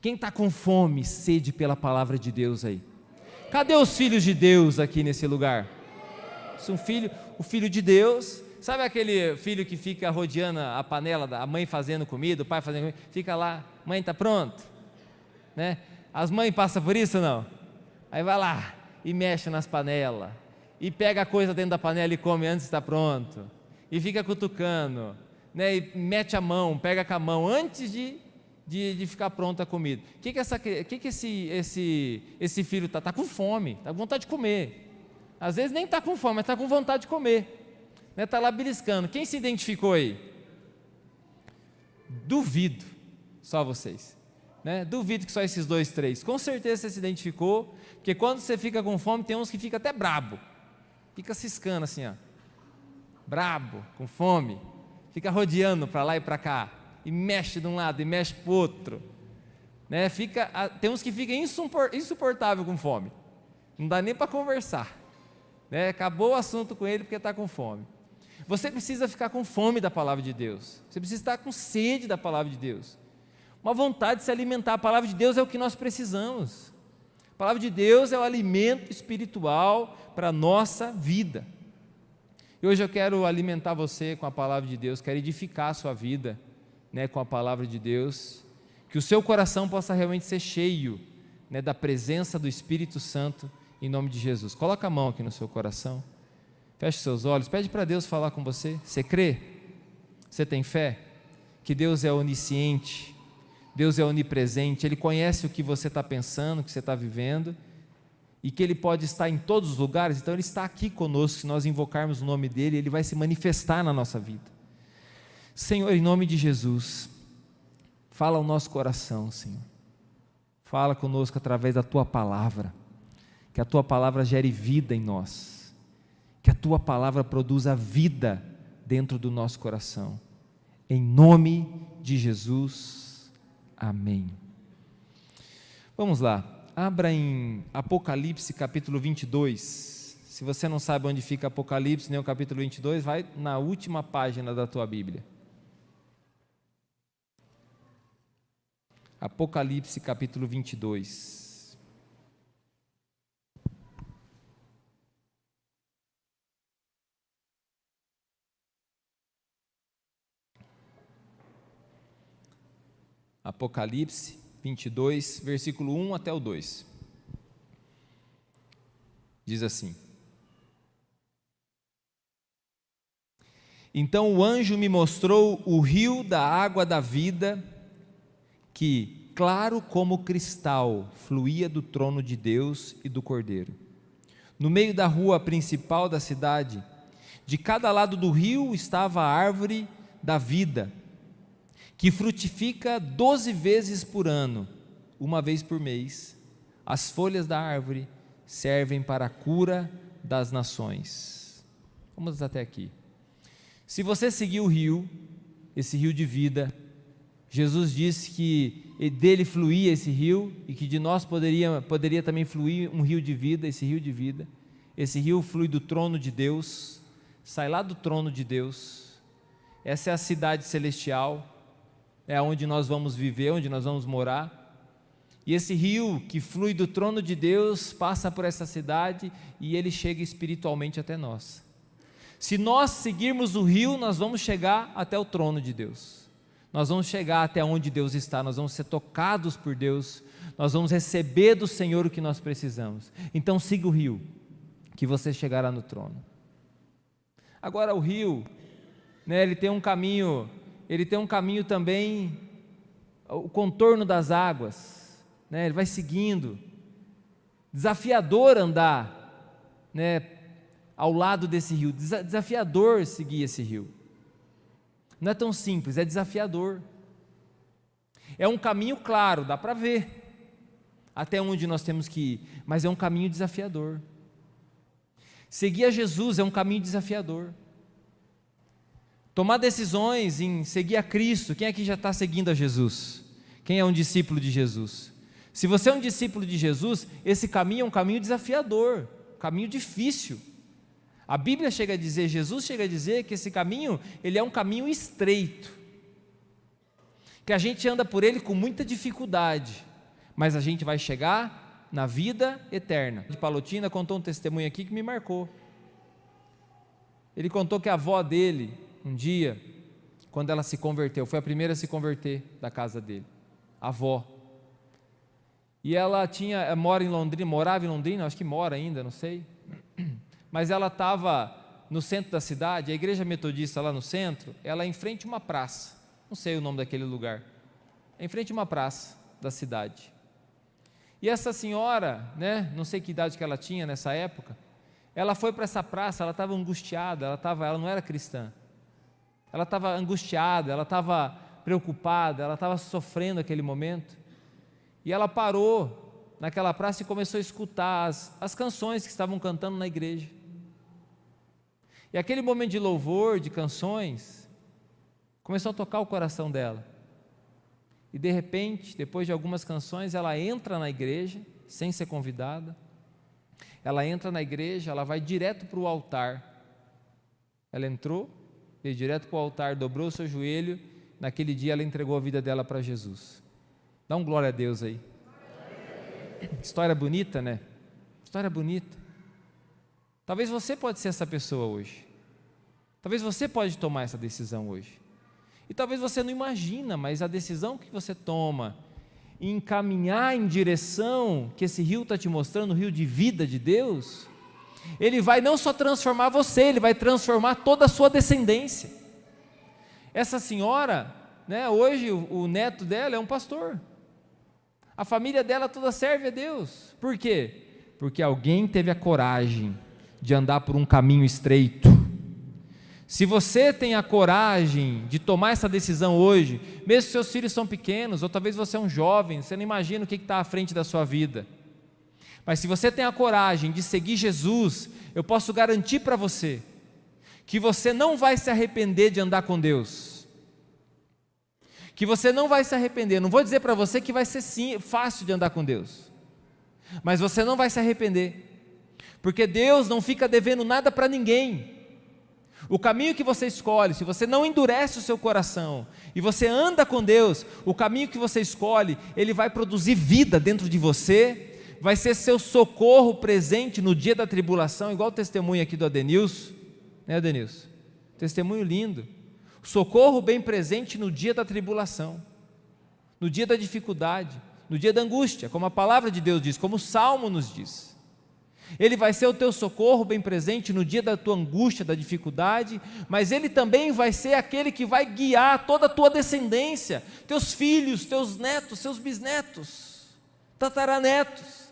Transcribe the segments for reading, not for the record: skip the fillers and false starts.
Quem está com fome, sede pela palavra de Deus aí? Cadê os filhos de Deus aqui nesse lugar? O filho de Deus, sabe aquele filho que fica rodeando a panela, a mãe fazendo comida, o pai fazendo comida, fica lá, mãe está pronto? Né? As mães passam por isso ou não? Aí vai lá e mexe nas panelas, e pega a coisa dentro da panela e come antes de estar pronto, e fica cutucando, né? E mete a mão, pega com a mão antes de ficar pronta a comida. O que esse filho está? Está com fome, está com vontade de comer. Às vezes nem está com fome, mas está com vontade de comer, né? Está lá beliscando. Quem se identificou aí? Duvido, só vocês, né? Duvido que só esses 2, 3. Com certeza você se identificou, porque quando você fica com fome, tem uns que fica até brabo, fica ciscando assim, ó, brabo, com fome, fica rodeando para lá e para cá, e mexe de um lado e mexe para o outro, né? Tem uns que ficam insuportável com fome, não dá nem para conversar, né? Acabou o assunto com ele porque está com fome. Você precisa ficar com fome da palavra de Deus, você precisa estar com sede da palavra de Deus, uma vontade de se alimentar. A palavra de Deus é o que nós precisamos. A palavra de Deus é o alimento espiritual para a nossa vida. E hoje eu quero alimentar você com a palavra de Deus, quero edificar a sua vida, né, com a palavra de Deus, que o seu coração possa realmente ser cheio, né, da presença do Espírito Santo, em nome de Jesus. Coloca a mão aqui no seu coração, feche seus olhos, pede para Deus falar com você. Você crê? Você tem fé? Que Deus é onisciente, Deus é onipresente, Ele conhece o que você está pensando, o que você está vivendo, e que Ele pode estar em todos os lugares. Então Ele está aqui conosco. Se nós invocarmos o nome dEle, Ele vai se manifestar na nossa vida. Senhor, em nome de Jesus, fala ao nosso coração, Senhor, fala conosco através da Tua palavra, que a Tua palavra gere vida em nós, que a Tua palavra produza vida dentro do nosso coração, em nome de Jesus, amém. Vamos lá. Abra em Apocalipse capítulo 22, se você não sabe onde fica Apocalipse, nem o capítulo 22, vai na última página da tua Bíblia. Apocalipse capítulo 22. Apocalipse 22, versículo 1 até o 2, diz assim: Então o anjo me mostrou o rio da água da vida, que, claro como cristal, fluía do trono de Deus e do Cordeiro. No meio da rua principal da cidade, de cada lado do rio estava a árvore da vida, que frutifica 12 vezes por ano, uma vez por mês. As folhas da árvore servem para a cura das nações. Vamos até aqui. Se você seguir o rio, esse rio de vida, Jesus disse que dele fluía esse rio, e que de nós poderia também fluir um rio de vida. Esse rio de vida, esse rio flui do trono de Deus, sai lá do trono de Deus. Essa é a cidade celestial, é onde nós vamos viver, onde nós vamos morar. E esse rio que flui do trono de Deus passa por essa cidade e ele chega espiritualmente até nós. Se nós seguirmos o rio, nós vamos chegar até o trono de Deus, nós vamos chegar até onde Deus está, nós vamos ser tocados por Deus, nós vamos receber do Senhor o que nós precisamos. Então siga o rio, que você chegará no trono. Agora o rio, né, ele tem um caminho também, o contorno das águas, né, ele vai seguindo, desafiador andar, né, ao lado desse rio, desafiador seguir esse rio, não é tão simples, é desafiador, é um caminho claro, dá para ver até onde nós temos que ir, mas é um caminho desafiador. Seguir a Jesus é um caminho desafiador. Tomar decisões em seguir a Cristo, quem aqui já está seguindo a Jesus? Quem é um discípulo de Jesus? Se você é um discípulo de Jesus, esse caminho é um caminho desafiador, um caminho difícil. A Bíblia chega a dizer, Jesus chega a dizer que esse caminho, ele é um caminho estreito. que a gente anda por ele com muita dificuldade, mas a gente vai chegar na vida eterna. De Palotina contou um testemunho aqui que me marcou. Ele contou que a avó dele, um dia, quando ela se converteu, foi a primeira a se converter da casa dele, a avó. E ela morava em Londrina, acho que mora ainda, não sei, mas ela estava no centro da cidade, a igreja metodista lá no centro, ela é em frente a uma praça, não sei o nome daquele lugar, é em frente a uma praça da cidade. E essa senhora, né, não sei que idade que ela tinha nessa época, ela foi para essa praça, ela estava angustiada, ela não era cristã, ela estava angustiada, ela estava preocupada, ela estava sofrendo aquele momento, e ela parou naquela praça e começou a escutar as canções que estavam cantando na igreja. E aquele momento de louvor, de canções, começou a tocar o coração dela. E de repente, depois de algumas canções, ela entra na igreja, sem ser convidada. Ela entra na igreja, ela vai direto para o altar. Ela entrou, veio direto para o altar, dobrou o seu joelho. Naquele dia ela entregou a vida dela para Jesus. Dá um glória a Deus aí. História bonita, né? História bonita. Talvez você pode ser essa pessoa hoje. Talvez você pode tomar essa decisão hoje. E talvez você não imagina, mas a decisão que você toma em caminhar em direção que esse rio está te mostrando, o rio de vida de Deus, ele vai não só transformar você, ele vai transformar toda a sua descendência. Essa senhora, né, hoje o neto dela é um pastor. A família dela toda serve a Deus. Por quê? Porque alguém teve a coragem de andar por um caminho estreito. Se você tem a coragem de tomar essa decisão hoje, mesmo que seus filhos são pequenos, ou talvez você é um jovem, você não imagina o que está à frente da sua vida, mas se você tem a coragem de seguir Jesus, eu posso garantir para você, que você não vai se arrepender de andar com Deus, que você não vai se arrepender. Não vou dizer para você que vai ser fácil de andar com Deus, mas você não vai se arrepender, porque Deus não fica devendo nada para ninguém. O caminho que você escolhe, se você não endurece o seu coração e você anda com Deus, o caminho que você escolhe, ele vai produzir vida dentro de você, vai ser seu socorro presente no dia da tribulação, igual o testemunho aqui do Adenilson, né, Adenilson? Testemunho lindo. Socorro bem presente no dia da tribulação, no dia da dificuldade, no dia da angústia, como a palavra de Deus diz, como o Salmo nos diz. Ele vai ser o teu socorro bem presente no dia da tua angústia, da dificuldade, mas Ele também vai ser aquele que vai guiar toda a tua descendência, teus filhos, teus netos, seus bisnetos, tataranetos,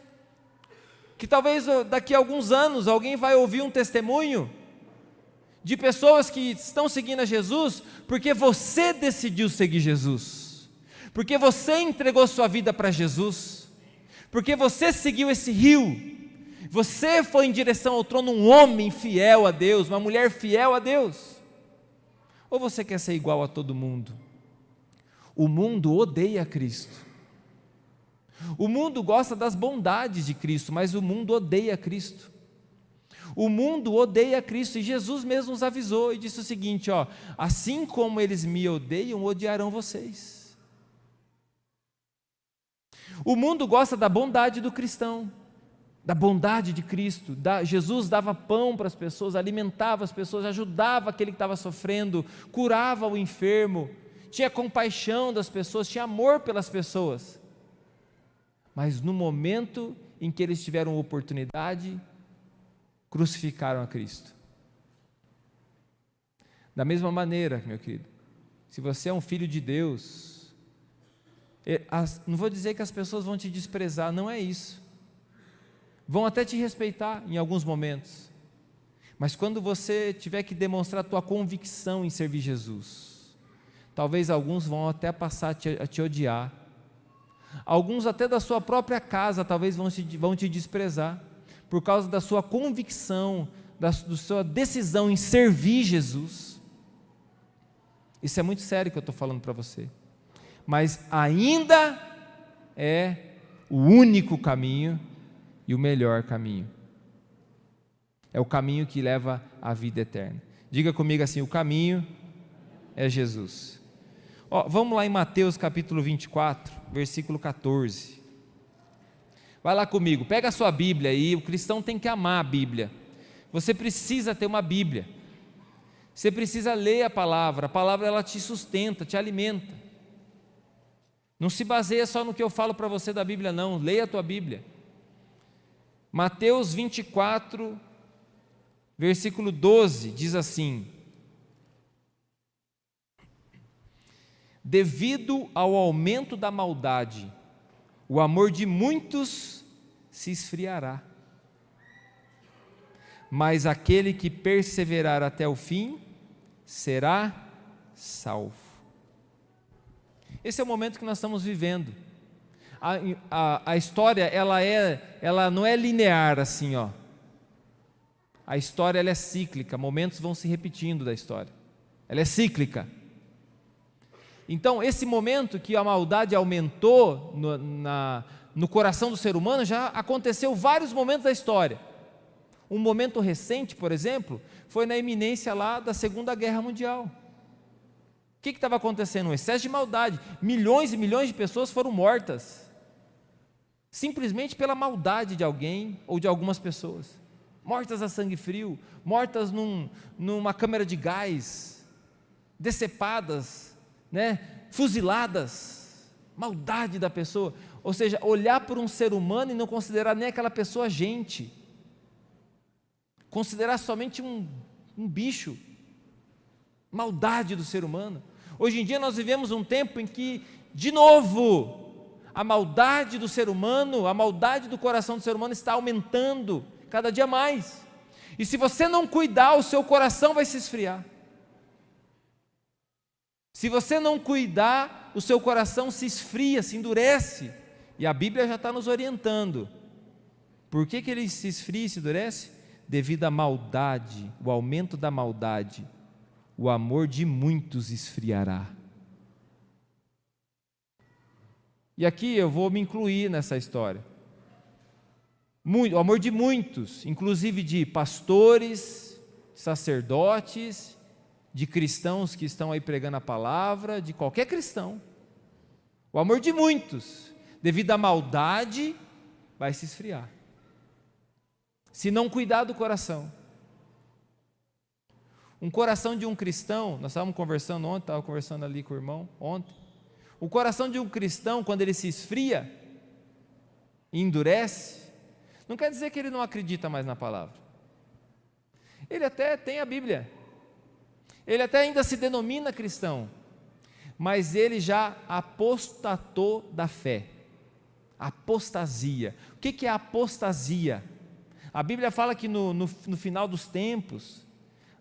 que talvez daqui a alguns anos alguém vai ouvir um testemunho de pessoas que estão seguindo a Jesus, porque você decidiu seguir Jesus, porque você entregou sua vida para Jesus, porque você seguiu esse rio, você foi em direção ao trono, um homem fiel a Deus, uma mulher fiel a Deus. Ou você quer ser igual a todo mundo? O mundo odeia Cristo. O mundo gosta das bondades de Cristo, mas o mundo odeia Cristo. O mundo odeia Cristo, e Jesus mesmo nos avisou e disse o seguinte, ó: assim como eles me odeiam, odiarão vocês. O mundo gosta da bondade do cristão, da bondade de Cristo. Jesus dava pão para as pessoas, alimentava as pessoas, ajudava aquele que estava sofrendo, curava o enfermo, tinha compaixão das pessoas, tinha amor pelas pessoas. Mas no momento em que eles tiveram oportunidade, crucificaram a Cristo. Da mesma maneira, meu querido, se você é um filho de Deus, não vou dizer que as pessoas vão te desprezar, não é isso. Vão até te respeitar em alguns momentos, mas quando você tiver que demonstrar a tua convicção em servir Jesus, talvez alguns vão até passar a te odiar, alguns até da sua própria casa talvez vão te desprezar, por causa da sua convicção, da sua decisão em servir Jesus. Isso é muito sério que eu estou falando para você, mas ainda é o único caminho e o melhor caminho. É o caminho que leva à vida eterna. Diga comigo assim: o caminho é Jesus. Vamos lá em Mateus capítulo 24, versículo 14. Vai lá comigo, pega a sua Bíblia aí. O cristão tem que amar a Bíblia. Você precisa ter uma Bíblia. Você precisa ler a palavra ela te sustenta, te alimenta. Não se baseia só no que eu falo para você da Bíblia, não. Leia a tua Bíblia. Mateus 24, versículo 12, diz assim: devido ao aumento da maldade, o amor de muitos se esfriará, mas aquele que perseverar até o fim será salvo. Esse é o momento que nós estamos vivendo. A história ela não é linear assim, ó. A história ela é cíclica, momentos vão se repetindo da história. Ela é cíclica. Então, esse momento que a maldade aumentou no coração do ser humano, já aconteceu vários momentos da história. Um momento recente, por exemplo, foi na iminência lá da Segunda Guerra Mundial. O que estava acontecendo? Um excesso de maldade. Milhões e milhões de pessoas foram mortas, simplesmente pela maldade de alguém ou de algumas pessoas. Mortas a sangue frio, mortas numa câmara de gás, decepadas, fuziladas. Maldade da pessoa. Ou seja, olhar por um ser humano e não considerar nem aquela pessoa gente, considerar somente um bicho. Maldade do ser humano. Hoje em dia nós vivemos um tempo em que, de novo, a maldade do ser humano, a maldade do coração do ser humano está aumentando cada dia mais. E se você não cuidar, o seu coração vai se esfriar. Se você não cuidar, o seu coração se esfria, se endurece. E a Bíblia já está nos orientando. Por que ele se esfria e se endurece? Devido à maldade, o aumento da maldade. O amor de muitos esfriará. E aqui eu vou me incluir nessa história. O amor de muitos, inclusive de pastores, sacerdotes, de cristãos que estão aí pregando a palavra, de qualquer cristão. O amor de muitos, devido à maldade, vai se esfriar. Se não cuidar do coração. Um coração de um cristão, nós estávamos conversando ontem, estava conversando ali com o irmão ontem. O coração de um cristão, quando ele se esfria e endurece, não quer dizer que ele não acredita mais na palavra. Ele até tem a Bíblia, ele até ainda se denomina cristão, mas ele já apostatou da fé. Apostasia. O que é apostasia? A Bíblia fala que no final dos tempos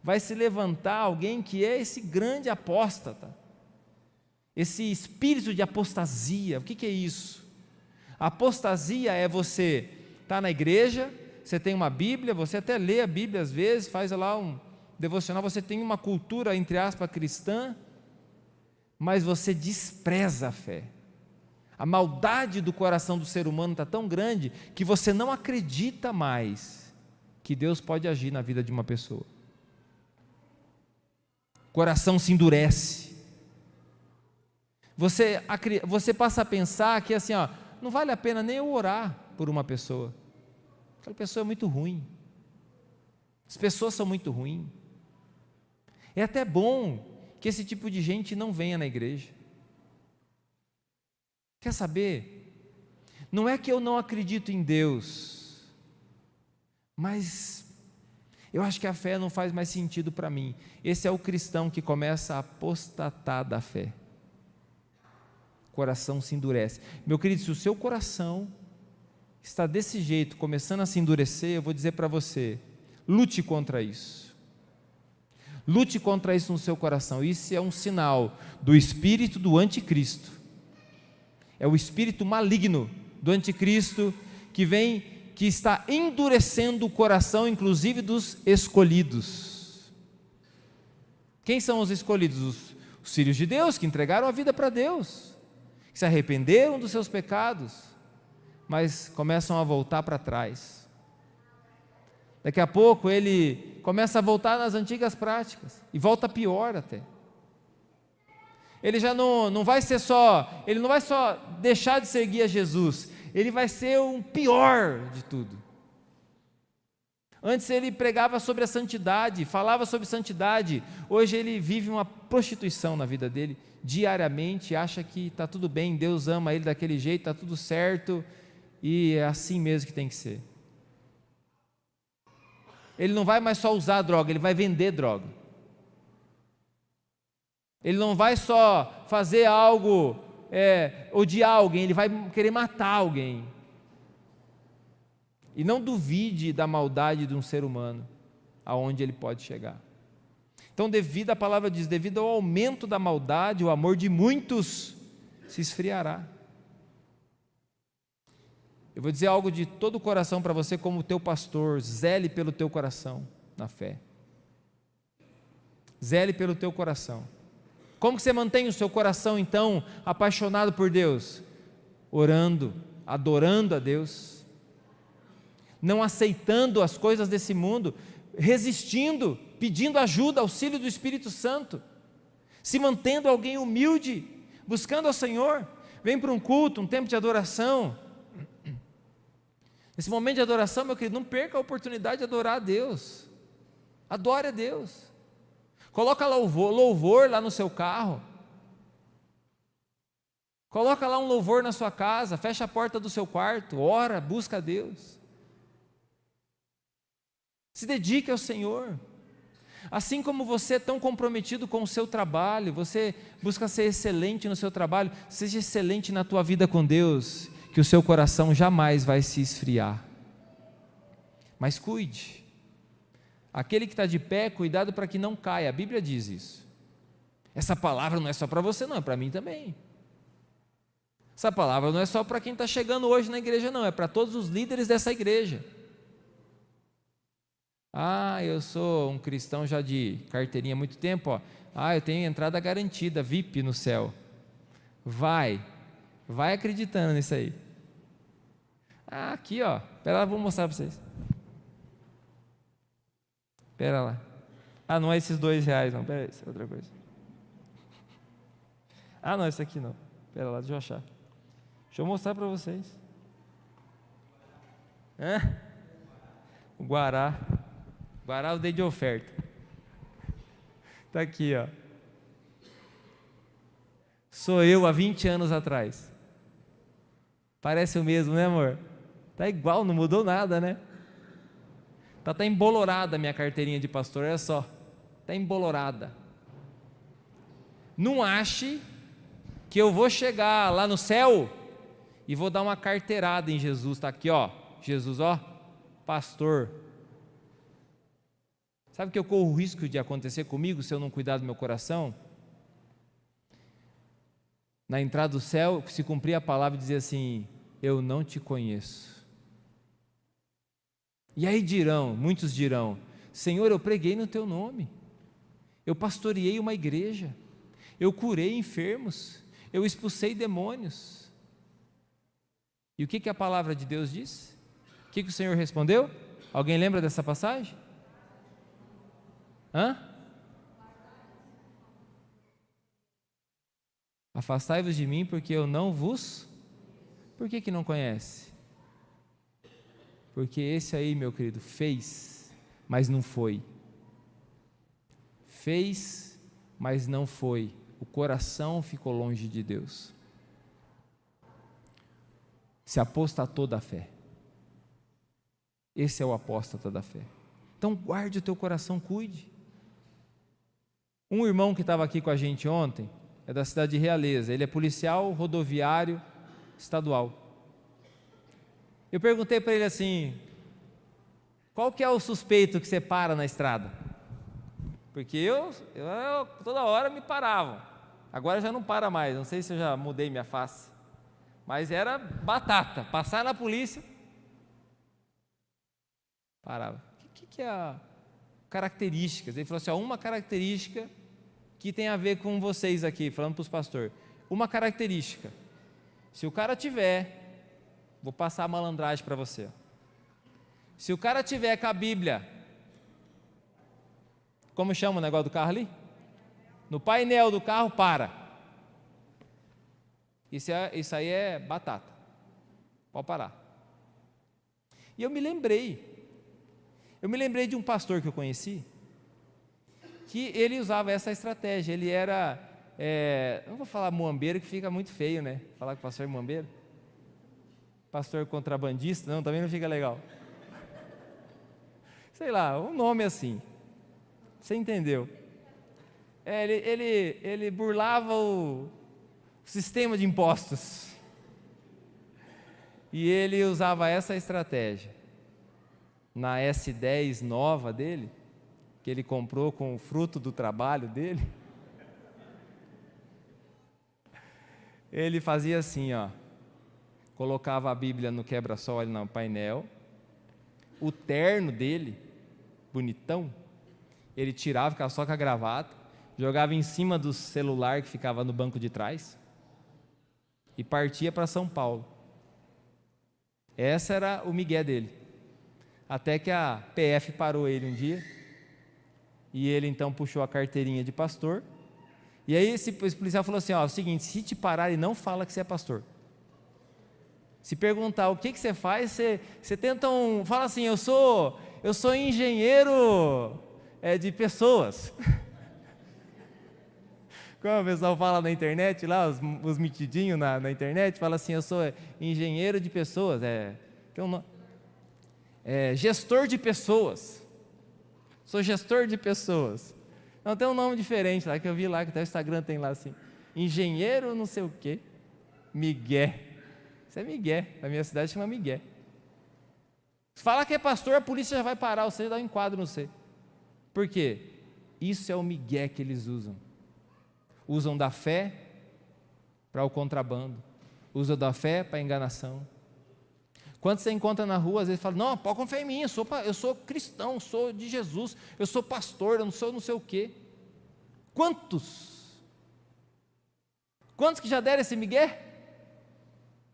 vai se levantar alguém que é esse grande apóstata, esse espírito de apostasia. O que é isso? A apostasia é você estar na igreja, você tem uma Bíblia, você até lê a Bíblia às vezes, faz lá um devocional, você tem uma cultura, entre aspas, cristã, mas você despreza a fé. A maldade do coração do ser humano está tão grande que você não acredita mais que Deus pode agir na vida de uma pessoa. O coração se endurece. Você passa a pensar que assim, não vale a pena nem eu orar por uma pessoa. Aquela pessoa é muito ruim. As pessoas são muito ruins. É até bom que esse tipo de gente não venha na igreja. Quer saber? Não é que eu não acredito em Deus, mas eu acho que a fé não faz mais sentido para mim. Esse é o cristão que começa a apostatar da fé. O coração se endurece. Meu querido, se o seu coração está desse jeito, começando a se endurecer, eu vou dizer para você, lute contra isso. Lute contra isso no seu coração. Isso é um sinal do espírito do anticristo. É o espírito maligno do anticristo que está endurecendo o coração, inclusive dos escolhidos. Quem são os escolhidos? Os filhos de Deus, que entregaram a vida para Deus, que se arrependeram dos seus pecados, mas começam a voltar para trás. Daqui a pouco ele começa a voltar nas antigas práticas, e volta pior até. Ele já não vai ser só, ele não vai só deixar de seguir a Jesus, ele vai ser um pior de tudo. Antes ele pregava sobre a santidade, falava sobre santidade, hoje ele vive uma prostituição na vida dele, diariamente, acha que está tudo bem, Deus ama ele daquele jeito, está tudo certo, e é assim mesmo que tem que ser. Ele não vai mais só usar droga, ele vai vender droga. Ele não vai só fazer algo, odiar alguém, ele vai querer matar alguém. E não duvide da maldade de um ser humano, aonde ele pode chegar. Então, devido, a palavra diz, devido ao aumento da maldade, o amor de muitos se esfriará. Eu vou dizer algo de todo o coração para você como teu pastor, zele pelo teu coração na fé. Zele pelo teu coração. Como que você mantém o seu coração então apaixonado por Deus? Orando, adorando a Deus, não aceitando as coisas desse mundo, resistindo, pedindo ajuda, auxílio do Espírito Santo, se mantendo alguém humilde, buscando ao Senhor. Vem para um culto, um tempo de adoração. Nesse momento de adoração, meu querido, não perca a oportunidade de adorar a Deus. Adore a Deus. Coloca louvor lá no seu carro. Coloca lá um louvor na sua casa, fecha a porta do seu quarto, ora, busca a Deus. Se dedique ao Senhor. Assim como você é tão comprometido com o seu trabalho, você busca ser excelente no seu trabalho, seja excelente na tua vida com Deus, que o seu coração jamais vai se esfriar. Mas cuide. Aquele que está de pé, cuidado para que não caia. A Bíblia diz isso. Essa palavra não é só para você não, é para mim também. Essa palavra não é só para quem está chegando hoje na igreja não, é para todos os líderes dessa igreja. Eu sou um cristão já de carteirinha há muito tempo, eu tenho entrada garantida, VIP no céu. Vai acreditando nisso aí. Aqui espera lá, vou mostrar para vocês. Espera lá. Não é esses R$2 não, espera aí, isso é outra coisa. Não, isso aqui não. Espera lá, deixa eu achar. Deixa eu mostrar para vocês. O Guará eu dei de oferta. Está aqui, Sou eu há 20 anos atrás. Parece o mesmo, né, amor? Está igual, não mudou nada, né? Está embolorada a minha carteirinha de pastor, olha só. Está embolorada. Não ache que eu vou chegar lá no céu e vou dar uma carteirada em Jesus. Está aqui, Jesus, pastor. Sabe que eu corro o risco de acontecer comigo se eu não cuidar do meu coração? Na entrada do céu, se cumprir a palavra e dizer assim: eu não te conheço. E aí muitos dirão: Senhor, eu preguei no teu nome, eu pastoreei uma igreja, eu curei enfermos, eu expulsei demônios. E o que a palavra de Deus diz? O que o Senhor respondeu? Alguém lembra dessa passagem? Afastai-vos de mim, porque eu não vos... Por que não conhece? Porque esse aí, meu querido, fez, mas não foi. Fez, mas não foi. O coração ficou longe de Deus. Se apostatou da fé. Esse é o apóstata da fé. Então guarde o teu coração, cuide. Um irmão que estava aqui com a gente ontem, é da cidade de Realeza, ele é policial rodoviário estadual. Eu perguntei para ele assim: qual que é o suspeito que você para na estrada? Porque eu toda hora me paravam, agora já não para mais, não sei se eu já mudei minha face, mas era batata, passar na polícia, parava. O que é a características? Ele falou assim: uma característica que tem a ver com vocês aqui, falando para os pastores, uma característica, se o cara tiver, vou passar a malandragem para você, se o cara tiver com a Bíblia, como chama o negócio do carro ali? No painel do carro, para. Isso aí é batata. Pode parar. E eu me lembrei de um pastor que eu conheci, que ele usava essa estratégia. Ele era, não vou falar muambeiro, que fica muito feio, né? Falar que o pastor é muambeiro. Pastor contrabandista, não, também não fica legal. Sei lá, um nome assim. Você entendeu? Ele burlava o sistema de impostos. E ele usava essa estratégia. Na S10 nova dele, que ele comprou com o fruto do trabalho dele, ele fazia assim, ó. Colocava a Bíblia no quebra-sol ali no painel. O terno dele, bonitão, ele tirava, ficava só com a gravata, jogava em cima do celular que ficava no banco de trás e partia para São Paulo. Essa era o migué dele. Até que a PF parou ele um dia, e ele então puxou a carteirinha de pastor, e aí esse policial falou assim, ó, é o seguinte, se te pararem, não fala que você é pastor. Se perguntar o que você faz, você tenta fala assim, eu sou engenheiro de pessoas. Como o pessoal fala na internet, lá, os mitidinhos na internet, fala assim, eu sou engenheiro de pessoas, gestor de pessoas. Sou gestor de pessoas. Não, tem um nome diferente lá, que eu vi lá, que até o Instagram tem lá assim, engenheiro não sei o quê, migué. Isso é migué, na minha cidade chama migué. Se falar que é pastor, a polícia já vai parar, ou seja, dá um enquadro no você. Por quê? Isso é o migué que eles usam. Usam da fé para o contrabando, usam da fé para a enganação. Quando você encontra na rua, às vezes fala, não, pode confiar em mim, eu sou cristão, sou de Jesus, eu sou pastor, eu não sou não sei o quê. Quantos que já deram esse migué?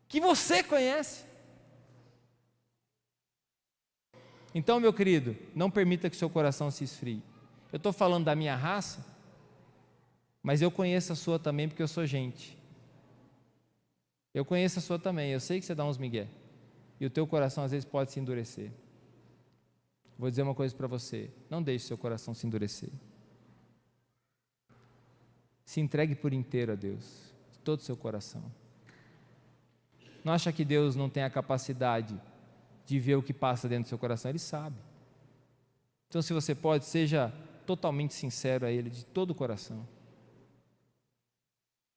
Que você conhece. Então, meu querido, não permita que seu coração se esfrie. Eu estou falando da minha raça, mas eu conheço a sua também, porque eu sou gente. Eu conheço a sua também, eu sei que você dá uns migué, e o teu coração às vezes pode se endurecer. Vou dizer uma coisa para você, não deixe seu coração se endurecer. Se entregue por inteiro a Deus, de todo o seu coração. Não acha que Deus não tem a capacidade de ver o que passa dentro do seu coração? Ele sabe. Então, se você pode, seja totalmente sincero a Ele, de todo o coração.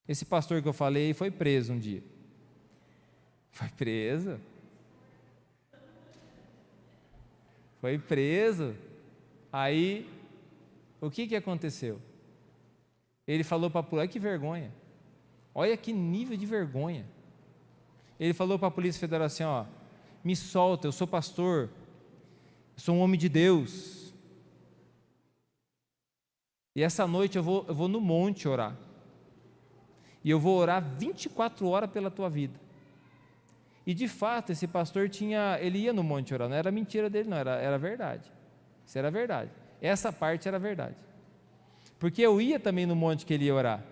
Esse pastor que eu falei foi preso um dia. Foi preso. Foi preso. Aí, o que aconteceu? Ele falou para a polícia, olha que vergonha. Olha que nível de vergonha. Ele falou para a Polícia Federal assim, ó, me solta, eu sou pastor, eu sou um homem de Deus. E essa noite eu vou no monte orar. E eu vou orar 24 horas pela tua vida. E de fato, esse pastor ele ia no monte orar, não era mentira dele não, era verdade. Isso era verdade. Essa parte era verdade. Porque eu ia também no monte que ele ia orar.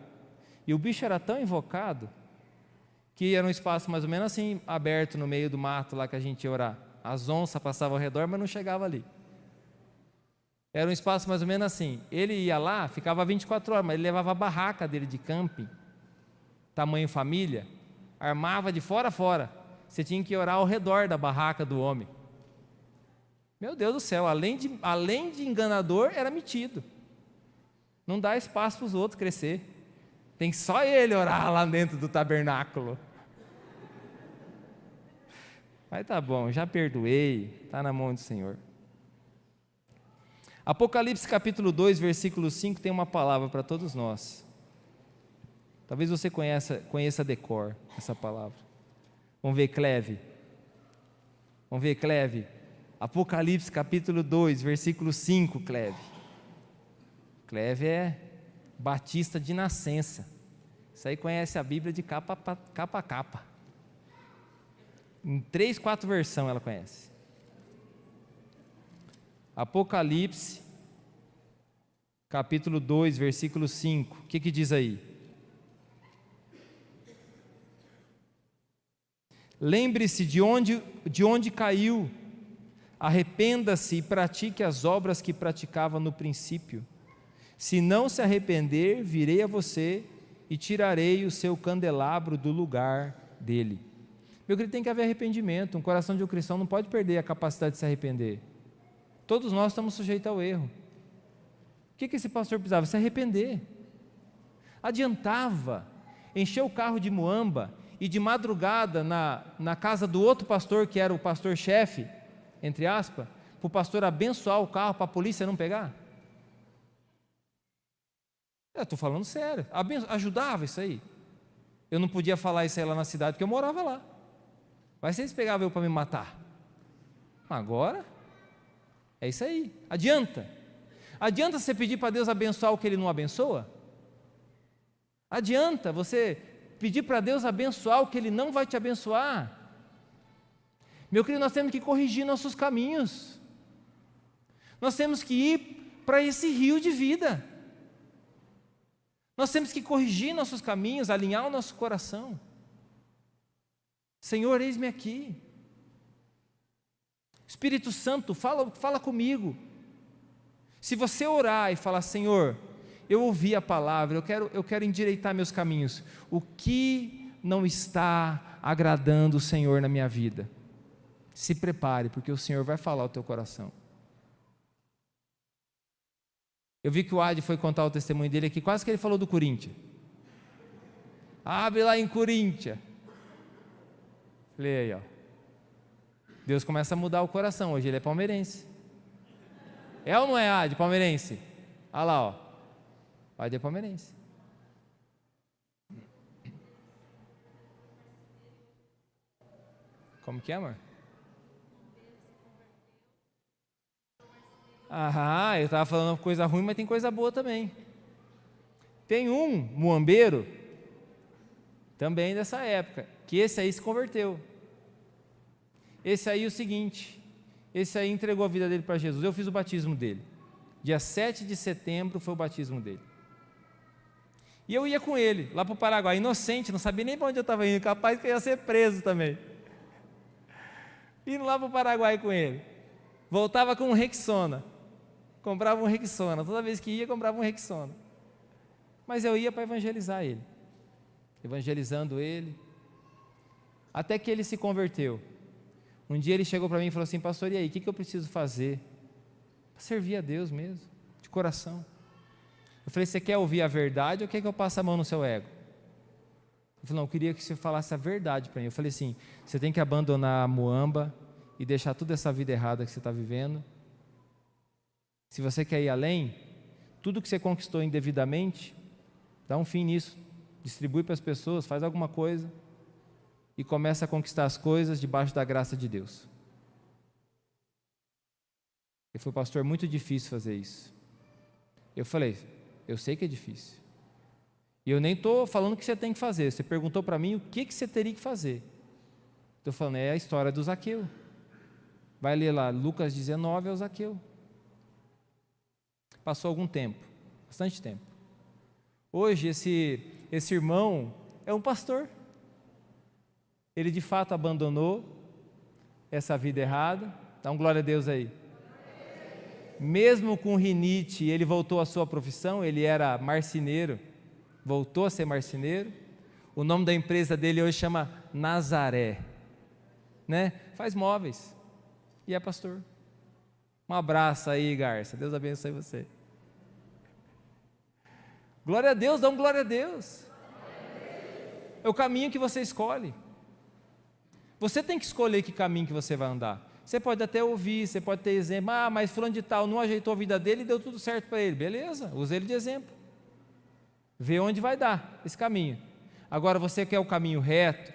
E o bicho era tão invocado, que era um espaço mais ou menos assim, aberto no meio do mato lá que a gente ia orar. As onças passavam ao redor, mas não chegava ali. Era um espaço mais ou menos assim. Ele ia lá, ficava 24 horas, mas ele levava a barraca dele de camping, tamanho família, armava de fora a fora. Você tinha que orar ao redor da barraca do homem. Meu Deus do céu, além de enganador, era metido. Não dá espaço para os outros crescer. Tem que só ele orar lá dentro do tabernáculo. Mas tá bom, já perdoei, está na mão do Senhor. Apocalipse capítulo 2, versículo 5, tem uma palavra para todos nós. Talvez você conheça de cor essa palavra. Vamos ver, Cleve. Apocalipse capítulo 2, versículo 5, Cleve. Cleve é batista de nascença. Isso aí conhece a Bíblia de capa a capa. Em 3, 4 versões ela conhece. Apocalipse, capítulo 2, versículo 5. O que diz aí? lembre-se de onde caiu, arrependa-se e pratique as obras que praticava no princípio. Se não se arrepender, virei a você e tirarei o seu candelabro do lugar dele. Meu querido, tem que haver arrependimento. Um coração de um cristão não pode perder a capacidade de se arrepender. Todos nós estamos sujeitos ao erro. O que esse pastor precisava? Se arrepender. Adiantava encher o carro de muamba e de madrugada na casa do outro pastor, que era o pastor-chefe, entre aspas, para o pastor abençoar o carro para a polícia não pegar? Eu estou falando sério. Ajudava isso aí. Eu não podia falar isso aí lá na cidade, porque eu morava lá. Mas vocês pegavam eu para me matar. Agora, é isso aí. Adianta. Adianta você pedir para Deus abençoar o que Ele não abençoa? Adianta você pedir para Deus abençoar o que Ele não vai te abençoar? Meu querido, nós temos que corrigir nossos caminhos. Nós temos que ir para esse rio de vida. Nós temos que corrigir nossos caminhos, alinhar o nosso coração. Senhor, eis-me aqui. Espírito Santo, fala comigo. Se você orar e falar, Senhor, eu ouvi a palavra, eu quero endireitar meus caminhos. O que não está agradando o Senhor na minha vida? Se prepare, porque o Senhor vai falar ao teu coração. Eu vi que o Adi foi contar o testemunho dele aqui, quase que ele falou do Corinthians. Abre lá em Corinthians. Falei aí, ó. Deus começa a mudar o coração, hoje ele é palmeirense. É ou não é, Adi, palmeirense? Olha lá, ó. O Adi é palmeirense. Como que é, amor? Eu estava falando coisa ruim, mas tem coisa boa também. Tem um muambeiro, também dessa época, que esse aí se converteu. Esse aí é o seguinte, esse aí entregou a vida dele para Jesus. Eu fiz o batismo dele. Dia 7 de setembro foi o batismo dele. E eu ia com ele, lá para o Paraguai, inocente, não sabia nem para onde eu estava indo, capaz que eu ia ser preso também. Indo lá para o Paraguai com ele. Voltava com um Rexona. Comprava um Rexona, toda vez que ia, comprava um Rexona. Mas eu ia para evangelizar ele, evangelizando ele, até que ele se converteu. Um dia ele chegou para mim e falou assim, pastor, e aí, o que eu preciso fazer? Para servir a Deus mesmo, de coração. Eu falei, você quer ouvir a verdade ou quer que eu passe a mão no seu ego? Ele falou, não, eu queria que você falasse a verdade para mim. Eu falei assim, você tem que abandonar a muamba e deixar toda essa vida errada que você está vivendo. Se você quer ir além, tudo que você conquistou indevidamente, dá um fim nisso, distribui para as pessoas, faz alguma coisa e começa a conquistar as coisas debaixo da graça de Deus. E foi, pastor, muito difícil fazer isso. Eu falei, eu sei que é difícil. E eu nem estou falando o que você tem que fazer. Você perguntou para mim o que você teria que fazer. Estou falando, é a história do Zaqueu. Vai ler lá, Lucas 19 é o Zaqueu. Passou algum tempo, bastante tempo. Hoje esse irmão é um pastor. Ele de fato abandonou essa vida errada. Dá um glória a Deus aí. Mesmo com rinite, ele voltou à sua profissão, ele era marceneiro, voltou a ser marceneiro. O nome da empresa dele hoje chama Nazaré, né? Faz móveis e é pastor. Um abraço aí, Garça, Deus abençoe você. Glória a Deus, dá um glória a Deus. É o caminho que você escolhe. Você tem que escolher que caminho que você vai andar. Você pode até ouvir, você pode ter exemplo, mas fulano de tal não ajeitou a vida dele e deu tudo certo para ele. Beleza, usa ele de exemplo. Vê onde vai dar esse caminho. Agora você quer o caminho reto,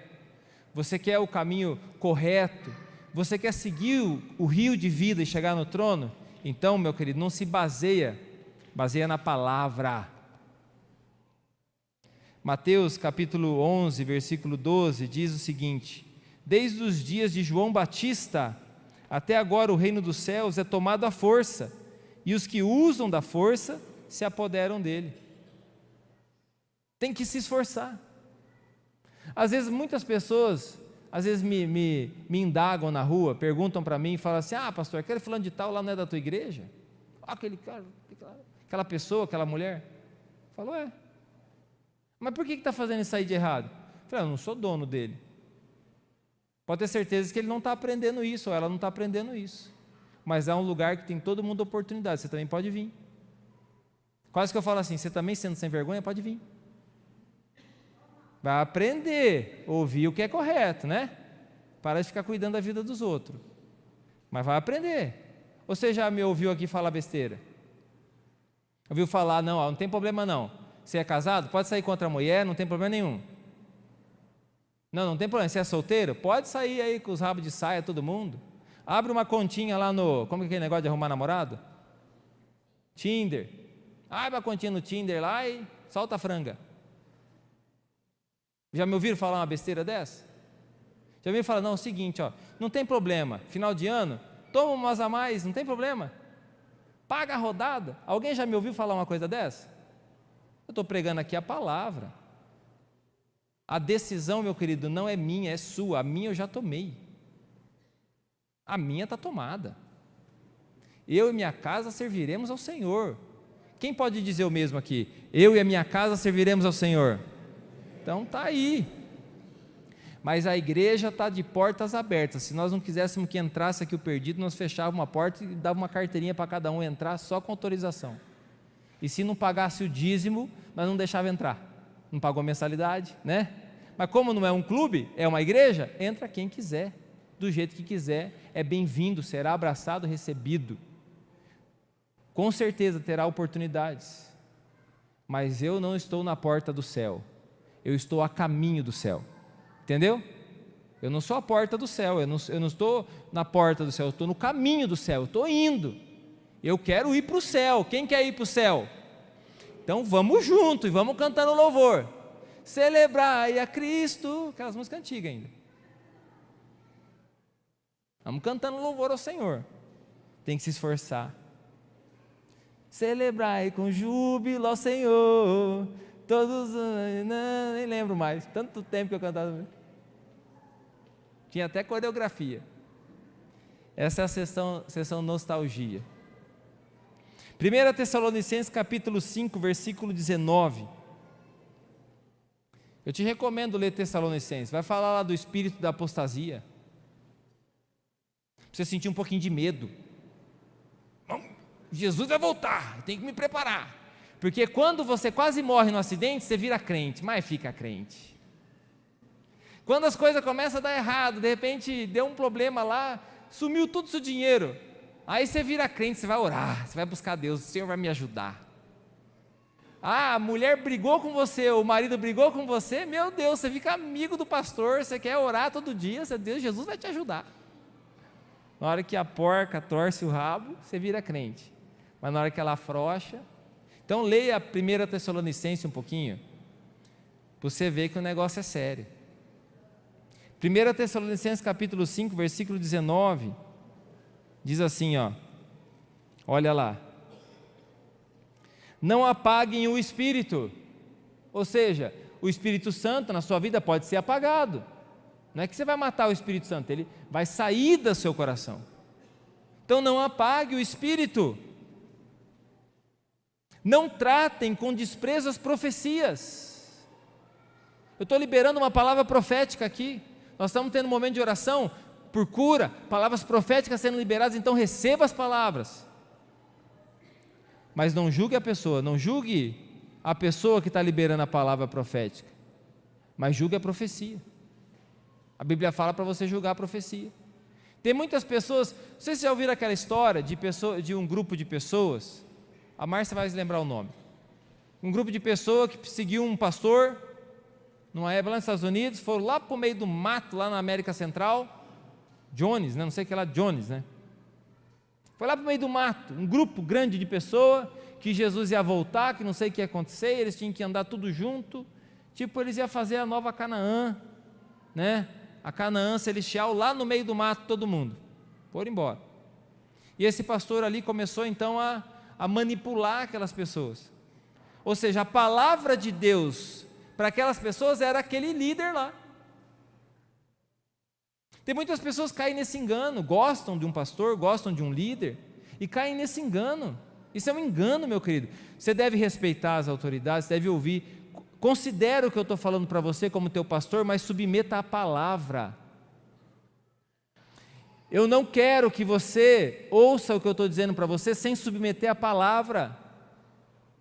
você quer o caminho correto, você quer seguir o rio de vida e chegar no trono? Então, meu querido, não se baseia na palavra. Mateus capítulo 11, versículo 12, diz o seguinte: desde os dias de João Batista, até agora o reino dos céus é tomado à força, e os que usam da força se apoderam dele. Tem que se esforçar. Às vezes muitas pessoas às vezes me indagam na rua, perguntam para mim e falam assim: pastor, aquele fulano de tal lá não é da tua igreja? Aquele cara, aquela pessoa, aquela mulher. Eu falo: mas por que está fazendo isso aí de errado? Eu falei: eu não sou dono dele. Pode ter certeza que ele não está aprendendo isso, ou ela não está aprendendo isso. Mas é um lugar que tem todo mundo oportunidade, você também pode vir. Quase que eu falo assim: você também sendo sem vergonha, pode vir. Vai aprender, ouvir o que é correto, né? Para de ficar cuidando da vida dos outros. Mas vai aprender. Ou você já me ouviu aqui falar besteira? Ouviu falar: não tem problema não. Você é casado? Pode sair com outra mulher, não tem problema nenhum. Não tem problema. Você é solteiro? Pode sair aí com os rabos de saia, todo mundo. Abre uma continha lá no... Como é aquele negócio de arrumar namorado? Tinder. Abre uma continha no Tinder lá e solta a franga. Já me ouviram falar uma besteira dessa? Já me falar: não, é o seguinte, não tem problema, final de ano, toma umas a mais, não tem problema. Paga a rodada. Alguém já me ouviu falar uma coisa dessa? Eu estou pregando aqui a palavra. A decisão, meu querido, não é minha, é sua. A minha eu já tomei. A minha está tomada. Eu e minha casa serviremos ao Senhor. Quem pode dizer o mesmo aqui? Eu e a minha casa serviremos ao Senhor. Então está aí. Mas a igreja está de portas abertas. Se nós não quiséssemos que entrasse aqui o perdido, nós fechávamos uma porta e dava uma carteirinha para cada um entrar só com autorização. E se não pagasse o dízimo, nós não deixava entrar. Não pagou mensalidade, né? Mas como não é um clube, é uma igreja, entra quem quiser, do jeito que quiser, é bem-vindo, será abraçado, recebido. Com certeza terá oportunidades. Mas eu não estou na porta do céu. Eu estou a caminho do céu. Entendeu? Eu não sou a porta do céu, eu não estou na porta do céu, eu estou no caminho do céu, eu estou indo. Eu quero ir para o céu. Quem quer ir para o céu? Então vamos junto e vamos cantando louvor. Celebrai a Cristo, aquelas músicas antigas ainda. Vamos cantando louvor ao Senhor. Tem que se esforçar. Celebrai com júbilo ao Senhor. Todos, nem lembro mais, tanto tempo que eu cantava. Tinha até coreografia. Essa é a sessão nostalgia. 1 Tessalonicenses capítulo 5, versículo 19. Eu te recomendo ler Tessalonicenses. Vai falar lá do espírito da apostasia. Você sentir um pouquinho de medo. Jesus vai voltar, tem que me preparar. Porque quando você quase morre no acidente, você vira crente, mas fica crente. Quando as coisas começam a dar errado, de repente deu um problema lá, sumiu todo o seu dinheiro. Aí você vira crente, você vai orar, você vai buscar Deus, o Senhor vai me ajudar. A mulher brigou com você, o marido brigou com você, meu Deus, você fica amigo do pastor, você quer orar todo dia, Deus, Jesus vai te ajudar. Na hora que a porca torce o rabo, você vira crente. Mas na hora que ela afrouxa... Então leia 1 Tessalonicenses um pouquinho, para você ver que o negócio é sério. 1 Tessalonicenses capítulo 5, versículo 19, diz assim, olha lá. Não apaguem o Espírito, ou seja, o Espírito Santo na sua vida pode ser apagado. Não é que você vai matar o Espírito Santo, ele vai sair do seu coração. Então não apague o Espírito. Não tratem com desprezo as profecias. Eu estou liberando uma palavra profética aqui. Nós estamos tendo um momento de oração por cura, palavras proféticas sendo liberadas, então receba as palavras. Mas não julgue a pessoa, não julgue a pessoa que está liberando a palavra profética, mas julgue a profecia. A Bíblia fala para você julgar a profecia. Tem muitas pessoas, não sei se já ouviram aquela história de um grupo de pessoas. A Márcia vai lembrar o nome. Um grupo de pessoas que seguiu um pastor, numa época lá nos Estados Unidos, foram lá para o meio do mato, lá na América Central, Jones, né? Não sei o que lá, Jones, né? Foi lá para o meio do mato, um grupo grande de pessoas, que Jesus ia voltar, que não sei o que ia acontecer, eles tinham que andar tudo junto, tipo eles iam fazer a nova Canaã, né? A Canaã celestial lá no meio do mato, todo mundo, foram embora. E esse pastor ali começou então a manipular aquelas pessoas, ou seja, a palavra de Deus para aquelas pessoas era aquele líder lá. Tem muitas pessoas que caem nesse engano, gostam de um pastor, gostam de um líder, e caem nesse engano. Isso é um engano, meu querido. Você deve respeitar as autoridades, deve ouvir. Considera o que eu estou falando para você como teu pastor, mas submeta a palavra. Eu não quero que você ouça o que eu estou dizendo para você sem submeter a palavra.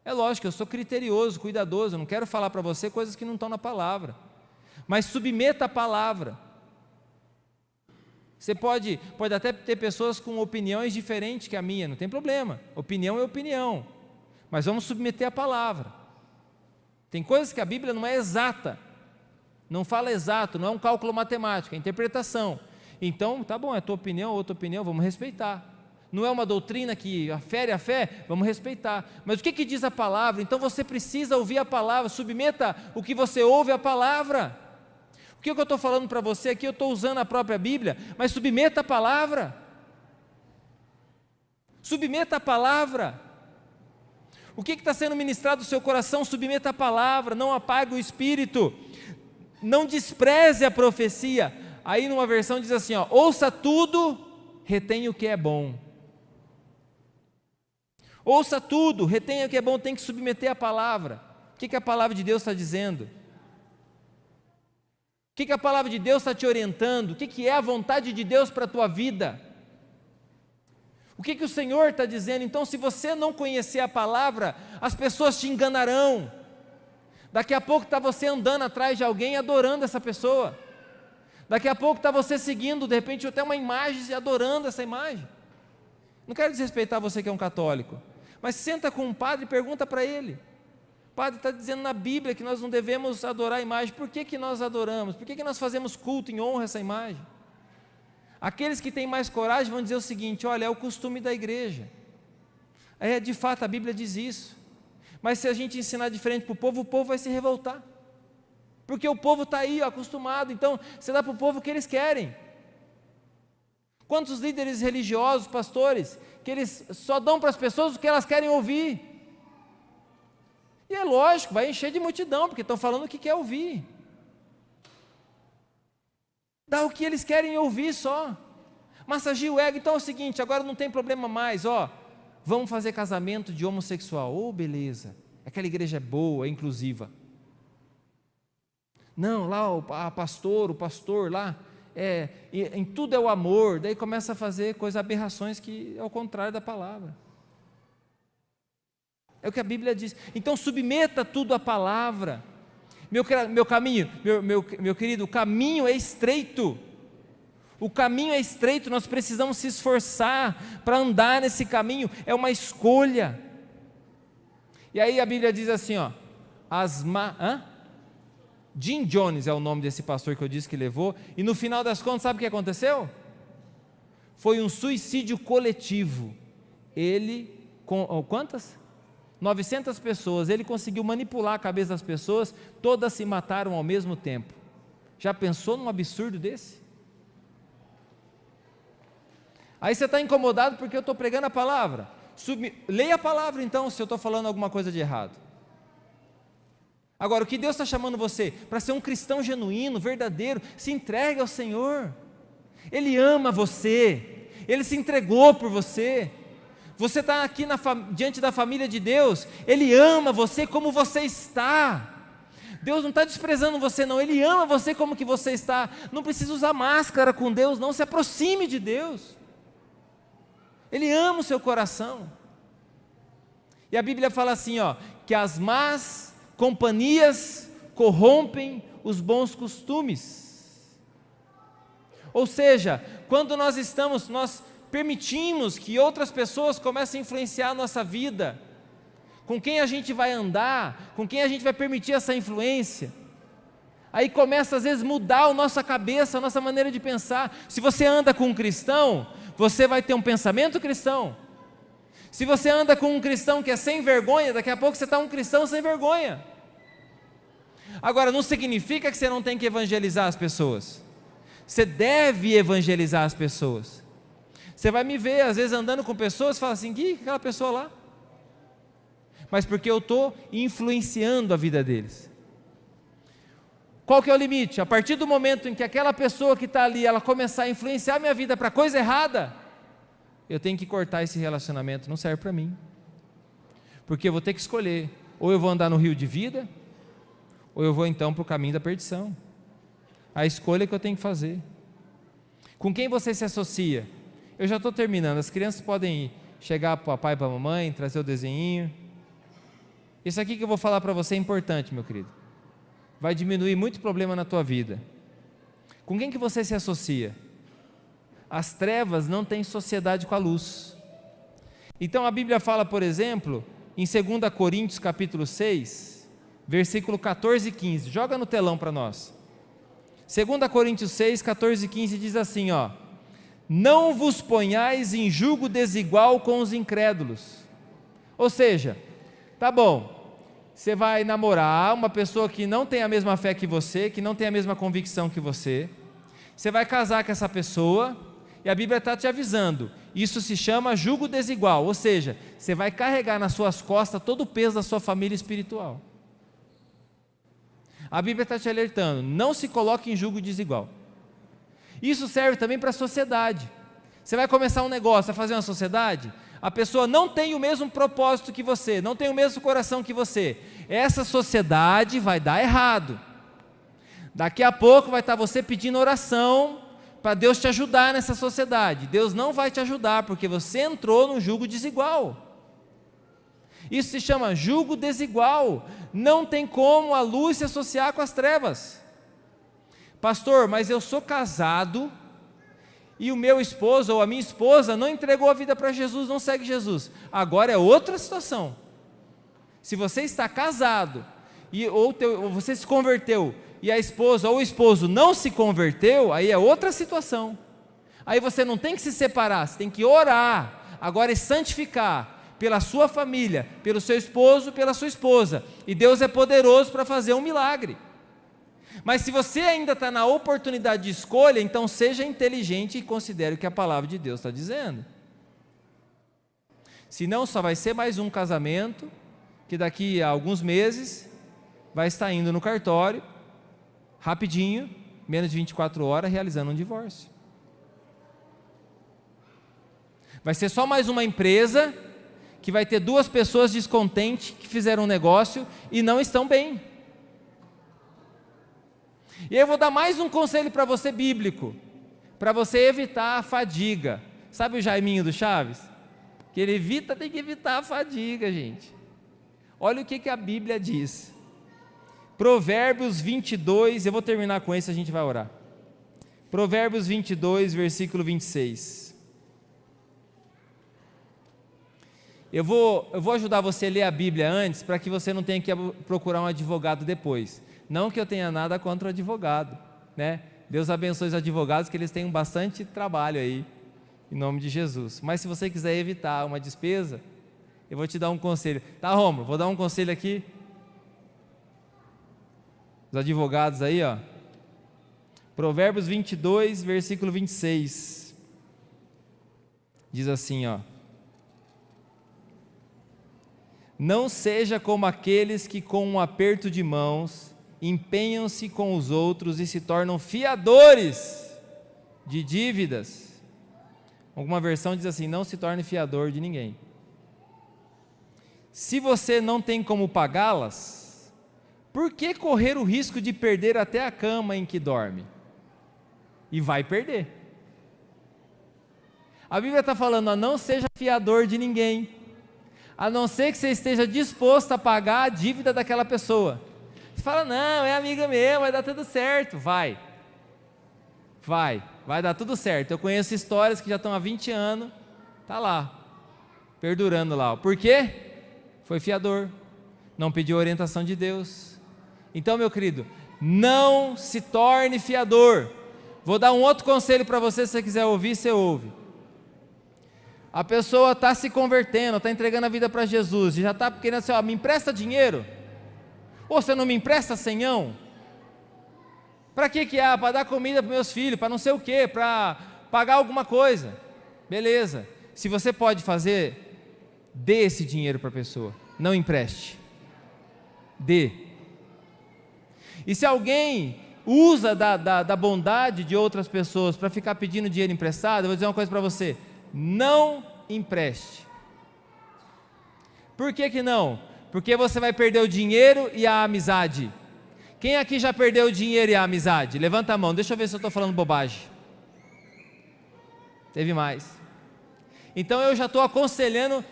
É lógico, eu sou criterioso, cuidadoso, eu não quero falar para você coisas que não estão na palavra. Mas submeta a palavra. Você pode até ter pessoas com opiniões diferentes que a minha, não tem problema. Opinião é opinião. Mas vamos submeter a palavra. Tem coisas que a Bíblia não é exata. Não fala exato, não é um cálculo matemático, é interpretação. Então, tá bom, é tua opinião, outra opinião, vamos respeitar. Não é uma doutrina que afere a fé, vamos respeitar. Mas o que diz a palavra? Então você precisa ouvir a palavra, submeta o que você ouve à palavra. O que eu estou falando para você aqui, eu estou usando a própria Bíblia, mas submeta a palavra. Submeta a palavra. O que está sendo ministrado no seu coração, submeta a palavra, não apague o espírito. Não despreze a profecia. Aí numa versão diz assim, ó, ouça tudo, retenha o que é bom. Ouça tudo, retenha o que é bom, tem que submeter a palavra. O que a palavra de Deus está dizendo? O que a palavra de Deus está te orientando? O que é a vontade de Deus para a tua vida? O que o Senhor está dizendo? Então, se você não conhecer a palavra, as pessoas te enganarão. Daqui a pouco está você andando atrás de alguém, adorando essa pessoa. Daqui a pouco está você seguindo, de repente, até uma imagem e adorando essa imagem. Não quero desrespeitar você que é um católico, mas senta com um padre e pergunta para ele. O padre está dizendo na Bíblia que nós não devemos adorar a imagem. Por que nós adoramos? Por que nós fazemos culto em honra a essa imagem? Aqueles que têm mais coragem vão dizer o seguinte, olha, é o costume da igreja. De fato, a Bíblia diz isso. Mas se a gente ensinar diferente para o povo vai se revoltar. Porque o povo está aí, acostumado. Então, você dá para o povo o que eles querem. Quantos líderes religiosos, pastores, que eles só dão para as pessoas o que elas querem ouvir. E é lógico, vai encher de multidão, porque estão falando o que quer ouvir. Dá o que eles querem ouvir só. Massageia o ego. Então é o seguinte, agora não tem problema mais, vamos fazer casamento de homossexual. Beleza, aquela igreja é boa, é inclusiva. Não, lá o pastor lá, em tudo é o amor. Daí começa a fazer aberrações que é o contrário da palavra. É o que a Bíblia diz. Então submeta tudo à palavra. Meu caminho, meu querido, o caminho é estreito. O caminho é estreito, nós precisamos se esforçar para andar nesse caminho, é uma escolha. E aí a Bíblia diz assim, Jim Jones é o nome desse pastor que eu disse que levou, e no final das contas, sabe o que aconteceu? Foi um suicídio coletivo. Ele, com quantas? 900 pessoas, ele conseguiu manipular a cabeça das pessoas, todas se mataram ao mesmo tempo. Já pensou num absurdo desse? Aí você está incomodado porque eu estou pregando a palavra. Leia a palavra então, se eu estou falando alguma coisa de errado. Agora, o que Deus está chamando você? Para ser um cristão genuíno, verdadeiro, se entregue ao Senhor. Ele ama você, Ele se entregou por você. Você está aqui diante da família de Deus, Ele ama você como você está. Deus não está desprezando você não, Ele ama você como que você está. Não precisa usar máscara com Deus não, se aproxime de Deus. Ele ama o seu coração. E a Bíblia fala assim, que as más companhias corrompem os bons costumes. Ou seja, quando nós permitimos que outras pessoas comecem a influenciar a nossa vida, com quem a gente vai andar, com quem a gente vai permitir essa influência, aí começa às vezes mudar a nossa cabeça, a nossa maneira de pensar. Se você anda com um cristão, você vai ter um pensamento cristão. Se você anda com um cristão que é sem vergonha, daqui a pouco você está um cristão sem vergonha. Agora, não significa que você não tem que evangelizar as pessoas. Você deve evangelizar as pessoas. Você vai me ver, às vezes, andando com pessoas, fala assim, que aquela pessoa lá? Mas porque eu estou influenciando a vida deles. Qual que é o limite? A partir do momento em que aquela pessoa que está ali, ela começar a influenciar a minha vida para coisa errada, eu tenho que cortar esse relacionamento, não serve para mim. Porque eu vou ter que escolher, ou eu vou andar no rio de vida, ou eu vou então para o caminho da perdição. A escolha que eu tenho que fazer. Com quem você se associa? Eu já estou terminando, as crianças podem chegar para o papai e para a mamãe, trazer o desenhinho. Isso aqui que eu vou falar para você é importante, meu querido. Vai diminuir muito problema na tua vida. Com quem que você se associa? As trevas não têm sociedade com a luz. Então a Bíblia fala, por exemplo, em 2 Coríntios capítulo 6, versículo 14 e 15, joga no telão para nós. 2 Coríntios 6, 14 e 15 diz assim, ó: não vos ponhais em julgo desigual com os incrédulos. Ou seja, tá bom, você vai namorar uma pessoa que não tem a mesma fé que você, que não tem a mesma convicção que você vai casar com essa pessoa, e a Bíblia está te avisando, isso se chama julgo desigual, ou seja, você vai carregar nas suas costas todo o peso da sua família espiritual. A Bíblia está te alertando, não se coloque em julgo desigual. Isso serve também para a sociedade. Você vai começar um negócio, vai fazer uma sociedade, a pessoa não tem o mesmo propósito que você, não tem o mesmo coração que você, essa sociedade vai dar errado. Daqui a pouco vai estar você pedindo oração para Deus te ajudar nessa sociedade. Deus não vai te ajudar, porque você entrou num julgo desigual. Isso se chama julgo desigual. Não tem como a luz se associar com as trevas. Pastor, mas eu sou casado e o meu esposo ou a minha esposa não entregou a vida para Jesus, não segue Jesus. Agora é outra situação. Se você está casado ou você se converteu e a esposa ou o esposo não se converteu, aí é outra situação. Aí você não tem que se separar, você tem que orar agora e santificar pela sua família, pelo seu esposo, pela sua esposa, e Deus é poderoso para fazer um milagre. Mas se você ainda está na oportunidade de escolha, então seja inteligente e considere o que a palavra de Deus está dizendo. Senão só vai ser mais um casamento, que daqui a alguns meses vai estar indo no cartório, rapidinho, menos de 24 horas, realizando um divórcio. Vai ser só mais uma empresa que vai ter duas pessoas descontentes que fizeram um negócio e não estão bem. E aí eu vou dar mais um conselho para você bíblico, para você evitar a fadiga. Sabe o Jaiminho do Chaves? Que ele tem que evitar a fadiga, gente. Olha o que a Bíblia diz. Provérbios 22, eu vou terminar com esse, a gente vai orar. Provérbios 22, versículo 26. Eu vou ajudar você a ler a Bíblia antes, para que você não tenha que procurar um advogado depois. Não que eu tenha nada contra o advogado, né? Deus abençoe os advogados, que eles têm bastante trabalho aí, em nome de Jesus. Mas se você quiser evitar uma despesa, eu vou te dar um conselho. Tá, Romulo, vou dar um conselho aqui. Os advogados aí, ó. Provérbios 22, versículo 26. Diz assim, ó: não seja como aqueles que com um aperto de mãos empenham-se com os outros e se tornam fiadores de dívidas. Alguma versão diz assim: não se torne fiador de ninguém. Se você não tem como pagá-las, por que correr o risco de perder até a cama em que dorme? E vai perder. A Bíblia está falando, não seja fiador de ninguém, a não ser que você esteja disposto a pagar a dívida daquela pessoa. Você fala, não, é amiga minha, vai dar tudo certo. Vai dar tudo certo. Eu conheço histórias que já estão há 20 anos, está lá, perdurando lá. Por quê? Foi fiador, não pediu orientação de Deus. Então, meu querido, não se torne fiador. Vou dar um outro conselho para você, se você quiser ouvir, você ouve. A pessoa está se convertendo, está entregando a vida para Jesus, já está querendo assim, me empresta dinheiro? Ou você não me empresta senhão? Para que é? Para dar comida para meus filhos, para não sei o quê, para pagar alguma coisa. Beleza, se você pode fazer, dê esse dinheiro para a pessoa, não empreste, dê. E se alguém usa da bondade de outras pessoas para ficar pedindo dinheiro emprestado, eu vou dizer uma coisa para você: não empreste. Por que não? Porque você vai perder o dinheiro e a amizade. Quem aqui já perdeu o dinheiro e a amizade? Levanta a mão, deixa eu ver se eu estou falando bobagem. Teve mais. Então eu já estou aconselhando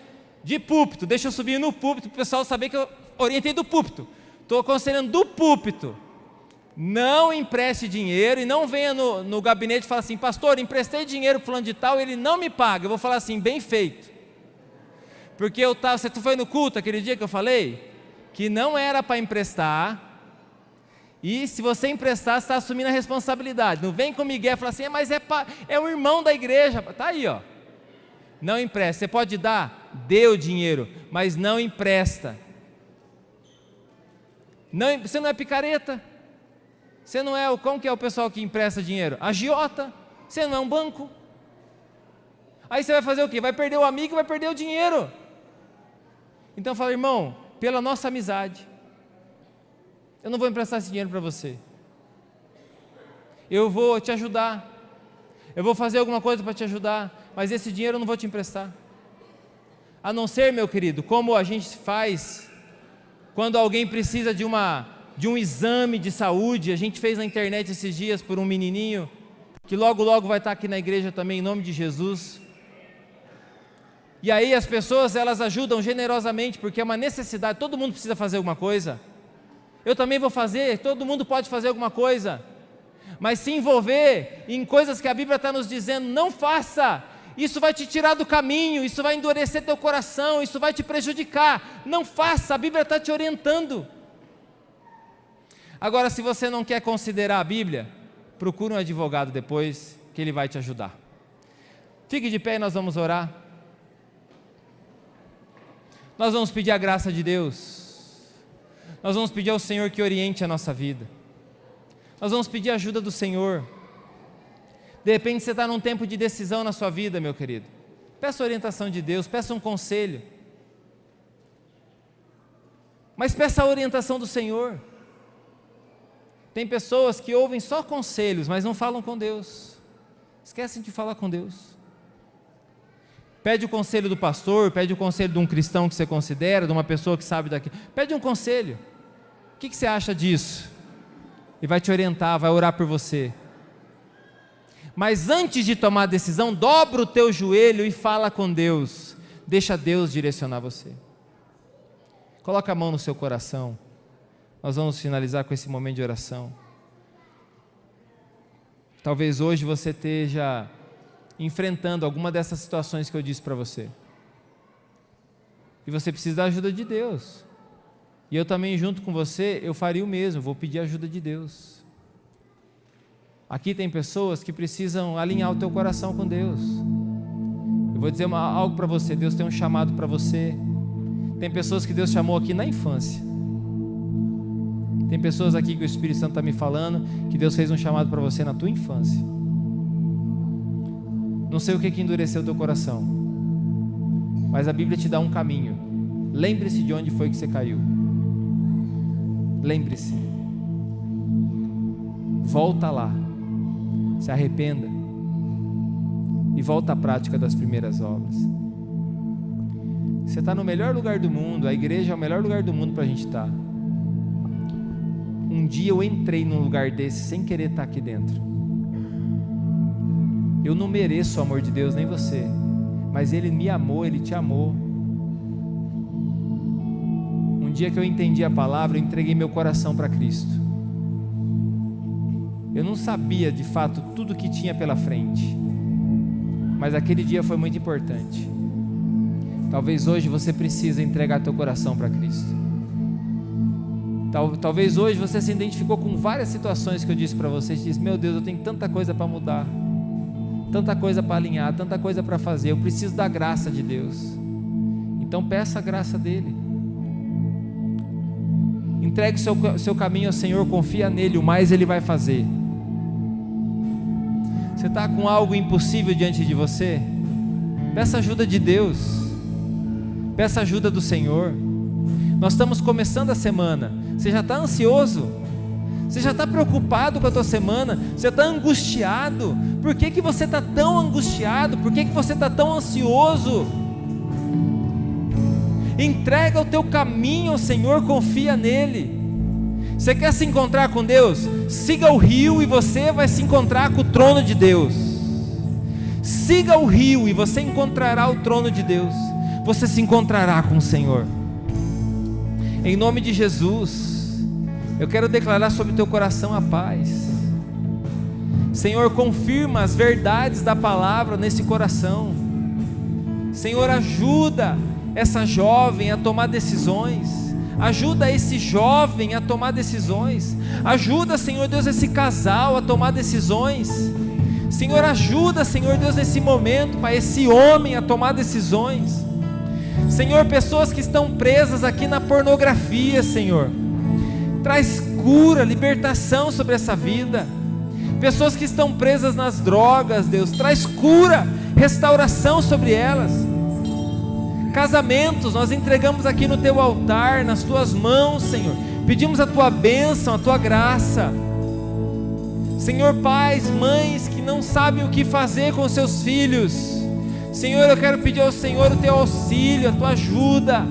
de púlpito, deixa eu subir no púlpito para o pessoal saber que eu orientei do púlpito. Estou aconselhando do púlpito: não empreste dinheiro e não venha no gabinete e fale assim: pastor, emprestei dinheiro para fulano de tal, ele não me paga. Eu vou falar assim: bem feito. Porque você foi no culto aquele dia que eu falei que não era para emprestar, e se você emprestar, você está assumindo a responsabilidade. Não vem com Miguel e fala assim: mas é um irmão da igreja. Está aí, ó. Não empresta. Você pode dar, dê o dinheiro, mas não empresta. Não, você não é picareta. Você não é como que é o pessoal que empresta dinheiro? Agiota. Você não é um banco. Aí você vai fazer o quê? Vai perder o amigo e vai perder o dinheiro. Então fala: irmão, pela nossa amizade, eu não vou emprestar esse dinheiro para você. Eu vou te ajudar. Eu vou fazer alguma coisa para te ajudar, mas esse dinheiro eu não vou te emprestar. A não ser, meu querido, como a gente faz quando alguém precisa de um exame de saúde. A gente fez na internet esses dias por um menininho, que logo logo vai estar aqui na igreja também, em nome de Jesus. E aí as pessoas, elas ajudam generosamente, porque é uma necessidade, todo mundo precisa fazer alguma coisa. Eu também vou fazer, todo mundo pode fazer alguma coisa. Mas se envolver em coisas que a Bíblia está nos dizendo, não faça. Isso vai te tirar do caminho, isso vai endurecer teu coração, isso vai te prejudicar. Não faça, a Bíblia está te orientando. Agora, se você não quer considerar a Bíblia, procure um advogado depois, que ele vai te ajudar. Fique de pé e nós vamos orar. Nós vamos pedir a graça de Deus. Nós vamos pedir ao Senhor que oriente a nossa vida. Nós vamos pedir a ajuda do Senhor. De repente você está num tempo de decisão na sua vida, meu querido. Peça a orientação de Deus, peça um conselho. Mas peça a orientação do Senhor. Tem pessoas que ouvem só conselhos, mas não falam com Deus. Esquecem de falar com Deus. Pede o conselho do pastor, pede o conselho de um cristão que você considera, de uma pessoa que sabe daquilo. Pede um conselho. O que você acha disso? E vai te orientar, vai orar por você. Mas antes de tomar a decisão, dobra o teu joelho e fala com Deus. Deixa Deus direcionar você. Coloca a mão no seu coração. Nós vamos finalizar com esse momento de oração. Talvez hoje você esteja enfrentando alguma dessas situações que eu disse para você. E você precisa da ajuda de Deus. E eu também, junto com você, eu faria o mesmo, vou pedir a ajuda de Deus. Aqui tem pessoas que precisam alinhar o teu coração com Deus. Eu vou dizer algo para você: Deus tem um chamado para você. Tem pessoas que Deus chamou aqui na infância. Tem pessoas aqui que o Espírito Santo está me falando que Deus fez um chamado para você na tua infância. Não sei o que endureceu o teu coração, mas a Bíblia te dá um caminho. Lembre-se de onde foi que você caiu. Lembre-se. Volta lá. Se arrependa e volta à prática das primeiras obras. Você está no melhor lugar do mundo. A igreja é o melhor lugar do mundo para a gente estar. Um dia eu entrei num lugar desse sem querer estar aqui dentro. Eu não mereço o amor de Deus, nem você, mas Ele me amou, Ele te amou. Um dia que eu entendi a palavra, eu entreguei meu coração para Cristo. Eu não sabia de fato tudo que tinha pela frente, mas aquele dia foi muito importante. Talvez hoje você precise entregar teu coração para Cristo. Talvez hoje você se identificou com várias situações que eu disse para você e disse: meu Deus, eu tenho tanta coisa para mudar, tanta coisa para alinhar, tanta coisa para fazer, eu preciso da graça de Deus. Então peça a graça dEle. Entregue seu caminho ao Senhor, confia nele, o mais Ele vai fazer. Você está com algo impossível diante de você? Peça ajuda de Deus, peça ajuda do Senhor. Nós estamos começando a semana. Você já está ansioso? Você já está preocupado com a tua semana? Você está angustiado? Por que que você está tão angustiado? Por que que você está tão ansioso? Entrega o teu caminho ao Senhor, confia nele. Você quer se encontrar com Deus? Siga o rio e você vai se encontrar com o trono de Deus. Siga o rio e você encontrará o trono de Deus. Você se encontrará com o Senhor. Em nome de Jesus, eu quero declarar sobre o teu coração a paz. Senhor, confirma as verdades da palavra nesse coração. Senhor, ajuda essa jovem a tomar decisões. Ajuda esse jovem a tomar decisões. Ajuda, Senhor Deus, esse casal a tomar decisões. Senhor, ajuda, Senhor Deus, nesse momento, Pai, esse homem a tomar decisões. Senhor, pessoas que estão presas aqui na pornografia, Senhor, traz cura, libertação sobre essa vida. Pessoas que estão presas nas drogas, Deus, traz cura, restauração sobre elas. Casamentos, nós entregamos aqui no teu altar, nas tuas mãos, Senhor. Pedimos a tua bênção, a tua graça. Senhor, pais, mães que não sabem o que fazer com seus filhos, Senhor, eu quero pedir ao Senhor o teu auxílio, a tua ajuda.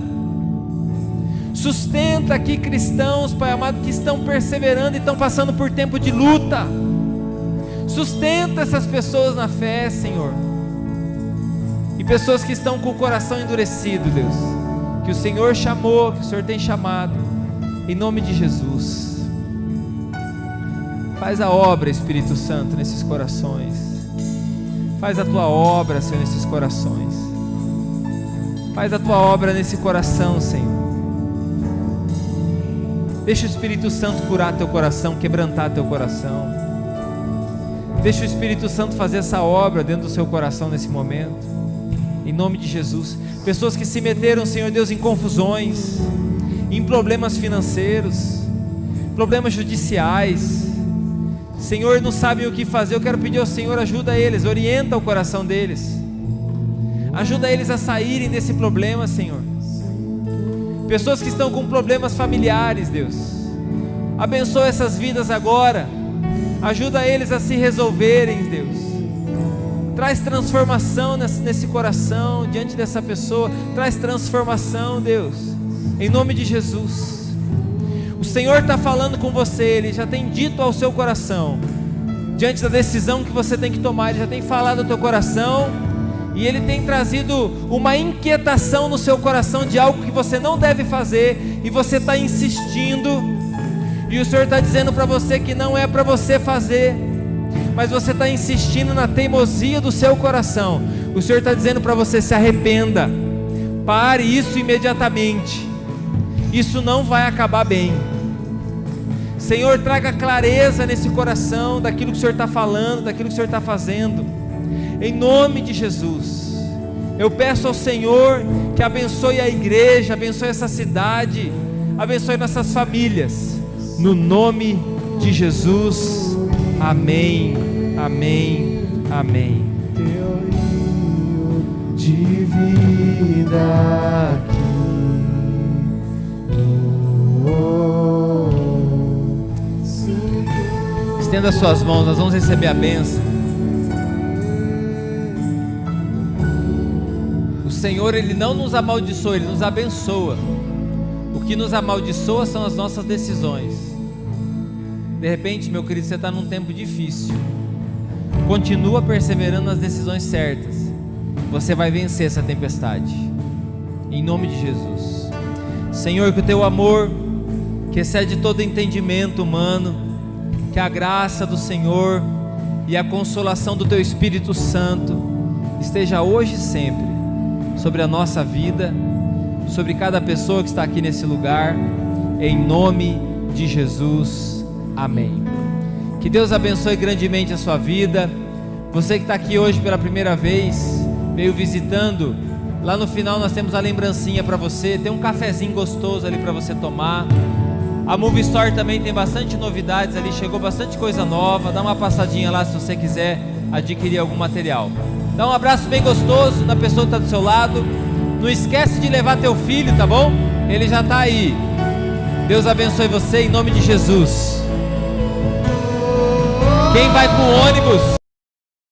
Sustenta aqui cristãos, Pai amado, que estão perseverando e estão passando por tempo de luta. Sustenta essas pessoas na fé, Senhor. E pessoas que estão com o coração endurecido, Deus, que o Senhor chamou, que o Senhor tem chamado, em nome de Jesus. Faz a obra, Espírito Santo, nesses corações. Faz a tua obra, Senhor, nesses corações. Faz a tua obra nesse coração, Senhor. Deixa o Espírito Santo curar teu coração, quebrantar teu coração. Deixa o Espírito Santo fazer essa obra dentro do seu coração nesse momento. Em nome de Jesus. Pessoas que se meteram, Senhor Deus, em confusões, em problemas financeiros, problemas judiciais, Senhor, não sabem o que fazer. Eu quero pedir ao Senhor, ajuda eles, orienta o coração deles, ajuda eles a saírem desse problema, Senhor. Pessoas que estão com problemas familiares, Deus, abençoa essas vidas agora, ajuda eles a se resolverem, Deus. Traz transformação nesse coração, diante dessa pessoa. Traz transformação, Deus, em nome de Jesus. O Senhor está falando com você, Ele já tem dito ao seu coração, diante da decisão que você tem que tomar, Ele já tem falado ao teu coração, e Ele tem trazido uma inquietação no seu coração de algo que você não deve fazer, e você está insistindo, e o Senhor está dizendo para você que não é para você fazer, mas você está insistindo na teimosia do seu coração. O Senhor está dizendo para você: se arrependa, pare isso imediatamente, isso não vai acabar bem. Senhor, traga clareza nesse coração daquilo que o Senhor está falando, daquilo que o Senhor está fazendo, em nome de Jesus. Eu peço ao Senhor que abençoe a igreja, abençoe essa cidade, abençoe nossas famílias, no nome de Jesus. Amém, amém, amém. Teu rio de vida aqui. Estenda as suas mãos, nós vamos receber a bênção. O Senhor, Ele não nos amaldiçoa, Ele nos abençoa. O que nos amaldiçoa são as nossas decisões. De repente, meu querido, você está num tempo difícil. Continua perseverando nas decisões certas. Você vai vencer essa tempestade, em nome de Jesus. Senhor, que o teu amor, que excede todo entendimento humano, que a graça do Senhor e a consolação do teu Espírito Santo esteja hoje e sempre sobre a nossa vida, sobre cada pessoa que está aqui nesse lugar, em nome de Jesus, amém. Que Deus abençoe grandemente a sua vida. Você que está aqui hoje pela primeira vez, veio visitando, lá no final nós temos a lembrancinha para você, tem um cafezinho gostoso ali para você tomar. A Movie Store também tem bastante novidades ali, chegou bastante coisa nova. Dá uma passadinha lá se você quiser adquirir algum material. Dá um abraço bem gostoso na pessoa que está do seu lado. Não esquece de levar teu filho, tá bom? Ele já está aí. Deus abençoe você em nome de Jesus. Quem vai com ônibus?